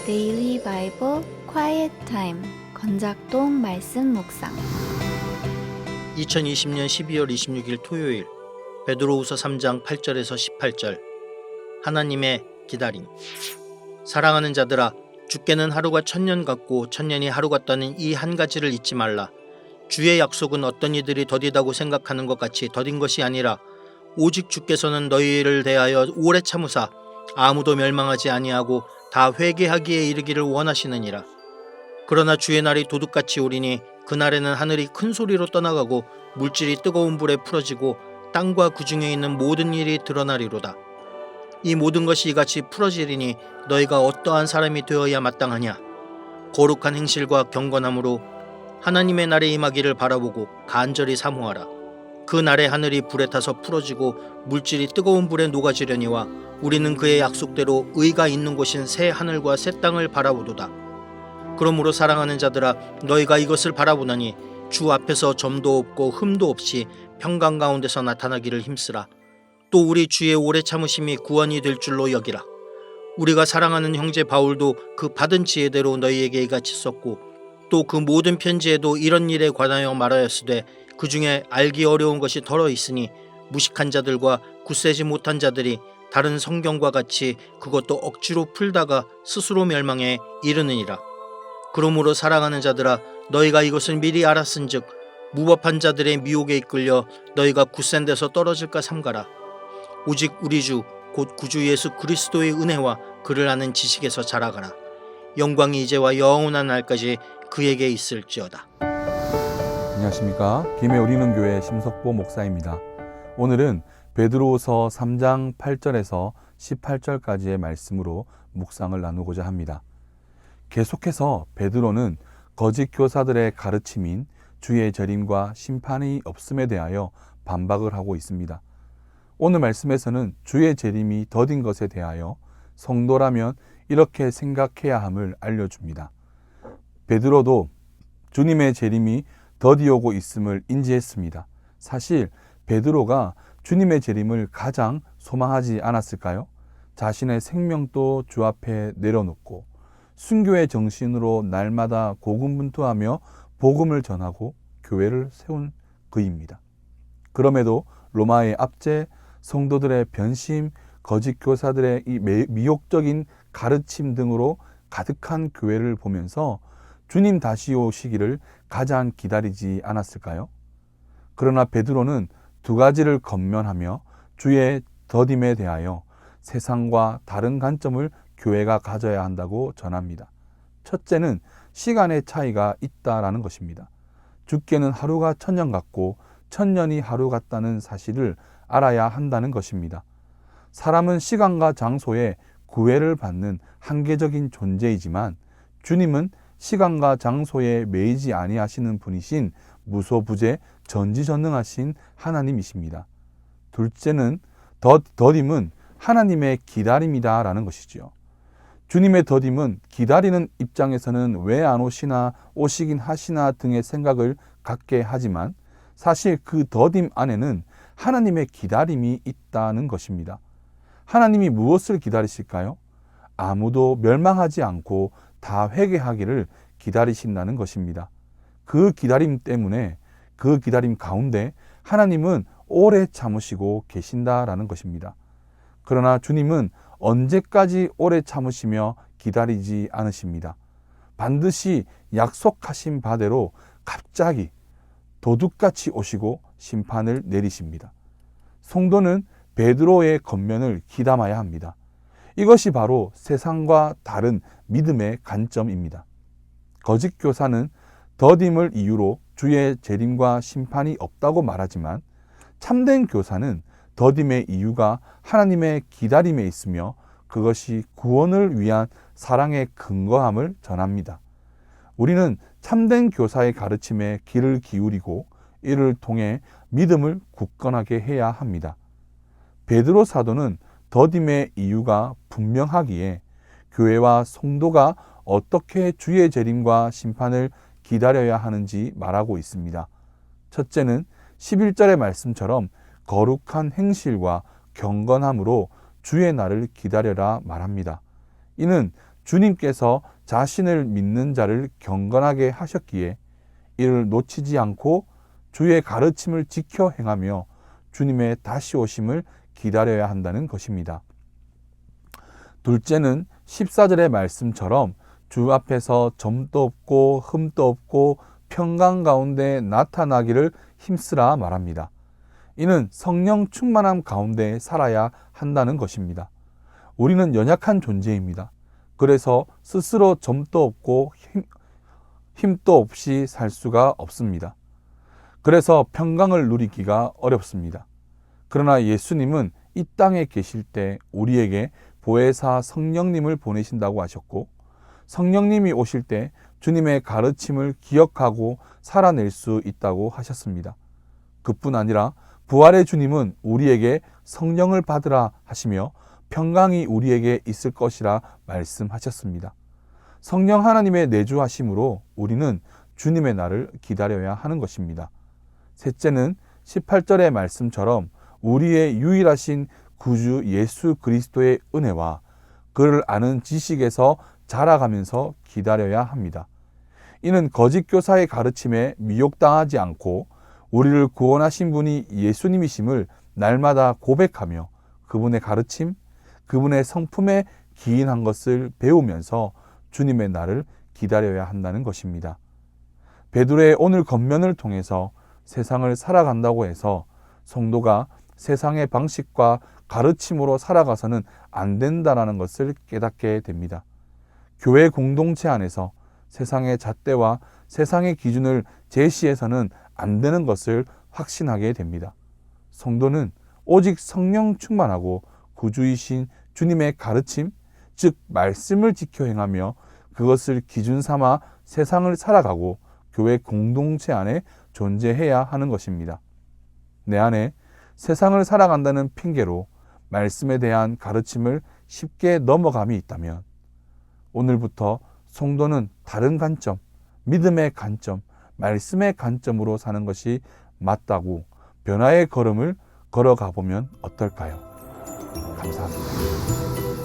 데일리 바이블 quiet 타임 건작동 말씀 묵상 2020년 12월 26일 토요일 베드로후서 3장 8절에서 18절 하나님의 기다림. 사랑하는 자들아, 주께는 하루가 천년 같고 천년이 하루 같다는 이 한 가지를 잊지 말라. 주의 약속은 어떤 이들이 더디다고 생각하는 것 같이 더딘 것이 아니라 오직 주께서는 너희를 대하여 오래 참으사 아무도 멸망하지 아니하고 다 회개하기에 이르기를 원하시느니라. 그러나 주의 날이 도둑같이 오리니 그날에는 하늘이 큰 소리로 떠나가고 물질이 뜨거운 불에 풀어지고 땅과 그 중에 있는 모든 일이 드러나리로다. 이 모든 것이 이같이 풀어지리니 너희가 어떠한 사람이 되어야 마땅하냐? 거룩한 행실과 경건함으로 하나님의 날에 임하기를 바라보고 간절히 사모하라. 그 날에 하늘이 불에 타서 풀어지고 물질이 뜨거운 불에 녹아지려니와 우리는 그의 약속대로 의가 있는 곳인 새 하늘과 새 땅을 바라보도다. 그러므로 사랑하는 자들아, 너희가 이것을 바라보나니 주 앞에서 점도 없고 흠도 없이 평강 가운데서 나타나기를 힘쓰라. 또 우리 주의 오래 참으심이 구원이 될 줄로 여기라. 우리가 사랑하는 형제 바울도 그 받은 지혜대로 너희에게 이같이 썼고 또 그 모든 편지에도 이런 일에 관하여 말하였으되 그 중에 알기 어려운 것이 덜어 있으니 무식한 자들과 굳세지 못한 자들이 다른 성경과 같이 그것도 억지로 풀다가 스스로 멸망에 이르느니라. 그러므로 사랑하는 자들아, 너희가 이것을 미리 알았은즉 무법한 자들의 미혹에 이끌려 너희가 굳센 데서 떨어질까 삼가라. 오직 우리 주 곧 구주 예수 그리스도의 은혜와 그를 아는 지식에서 자라가라. 영광이 이제와 영원한 날까지 그에게 있을지어다. 안녕하십니까. 김해 우리는 교회 심석보 목사입니다. 오늘은 베드로후서 3장 8절에서 18절까지의 말씀으로 묵상을 나누고자 합니다. 계속해서 베드로는 거짓 교사들의 가르침인 주의 재림과 심판이 없음에 대하여 반박을 하고 있습니다. 오늘 말씀에서는 주의 재림이 더딘 것에 대하여 성도라면 이렇게 생각해야 함을 알려줍니다. 베드로도 주님의 재림이 더디 오고 있음을 인지했습니다. 사실 베드로가 주님의 재림을 가장 소망하지 않았을까요? 자신의 생명도 주 앞에 내려놓고 순교의 정신으로 날마다 고군분투하며 복음을 전하고 교회를 세운 그입니다. 그럼에도 로마의 압제, 성도들의 변심, 거짓 교사들의 이 미혹적인 가르침 등으로 가득한 교회를 보면서 주님 다시 오시기를 가장 기다리지 않았을까요? 그러나 베드로는 두 가지를 권면하며 주의 더딤에 대하여 세상과 다른 관점을 교회가 가져야 한다고 전합니다. 첫째는 시간의 차이가 있다라는 것입니다. 주께는 하루가 천년 같고 천년이 하루 같다는 사실을 알아야 한다는 것입니다. 사람은 시간과 장소에 구애를 받는 한계적인 존재이지만 주님은 시간과 장소에 매이지 아니하시는 분이신 무소부재 전지전능하신 하나님이십니다. 둘째는 더딤은 하나님의 기다림이다라는 것이죠. 주님의 더딤은 기다리는 입장에서는 왜 안 오시나 오시긴 하시나 등의 생각을 갖게 하지만 사실 그 더딤 안에는 하나님의 기다림이 있다는 것입니다. 하나님이 무엇을 기다리실까요? 아무도 멸망하지 않고 다 회개하기를 기다리신다는 것입니다. 그 기다림 때문에 그 기다림 가운데 하나님은 오래 참으시고 계신다라는 것입니다. 그러나 주님은 언제까지 오래 참으시며 기다리지 않으십니다. 반드시 약속하신 바대로 갑자기 도둑같이 오시고 심판을 내리십니다. 성도는 베드로의 권면을 귀담아야 합니다. 이것이 바로 세상과 다른 믿음의 관점입니다. 거짓 교사는 더딤을 이유로 주의 재림과 심판이 없다고 말하지만 참된 교사는 더딤의 이유가 하나님의 기다림에 있으며 그것이 구원을 위한 사랑의 근거함을 전합니다. 우리는 참된 교사의 가르침에 귀를 기울이고 이를 통해 믿음을 굳건하게 해야 합니다. 베드로 사도는 더딤의 이유가 분명하기에 교회와 성도가 어떻게 주의 재림과 심판을 기다려야 하는지 말하고 있습니다. 첫째는 11절의 말씀처럼 거룩한 행실과 경건함으로 주의 날을 기다려라 말합니다. 이는 주님께서 자신을 믿는 자를 경건하게 하셨기에 이를 놓치지 않고 주의 가르침을 지켜 행하며 주님의 다시 오심을 기다려야 한다는 것입니다. 둘째는 14절의 말씀처럼 주 앞에서 점도 없고 흠도 없고 평강 가운데 나타나기를 힘쓰라 말합니다. 이는 성령 충만함 가운데 살아야 한다는 것입니다. 우리는 연약한 존재입니다. 그래서 스스로 점도 없고 힘도 없이 살 수가 없습니다. 그래서 평강을 누리기가 어렵습니다. 그러나 예수님은 이 땅에 계실 때 우리에게 보혜사 성령님을 보내신다고 하셨고, 성령님이 오실 때 주님의 가르침을 기억하고 살아낼 수 있다고 하셨습니다. 그뿐 아니라 부활의 주님은 우리에게 성령을 받으라 하시며 평강이 우리에게 있을 것이라 말씀하셨습니다. 성령 하나님의 내주하심으로 우리는 주님의 날을 기다려야 하는 것입니다. 셋째는 18절의 말씀처럼 우리의 유일하신 구주 예수 그리스도의 은혜와 그를 아는 지식에서 자라가면서 기다려야 합니다. 이는 거짓 교사의 가르침에 미혹당하지 않고 우리를 구원하신 분이 예수님이심을 날마다 고백하며 그분의 가르침, 그분의 성품에 기인한 것을 배우면서 주님의 날을 기다려야 한다는 것입니다. 베드로의 오늘 겉면을 통해서 세상을 살아간다고 해서 성도가 세상의 방식과 가르침으로 살아가서는 안 된다는 것을 깨닫게 됩니다. 교회 공동체 안에서 세상의 잣대와 세상의 기준을 제시해서는 안 되는 것을 확신하게 됩니다. 성도는 오직 성령 충만하고 구주이신 주님의 가르침, 즉 말씀을 지켜 행하며 그것을 기준 삼아 세상을 살아가고 교회 공동체 안에 존재해야 하는 것입니다. 내 안에 세상을 살아간다는 핑계로 말씀에 대한 가르침을 쉽게 넘어감이 있다면 오늘부터 성도는 다른 관점, 믿음의 관점, 말씀의 관점으로 사는 것이 맞다고 변화의 걸음을 걸어가 보면 어떨까요? 감사합니다.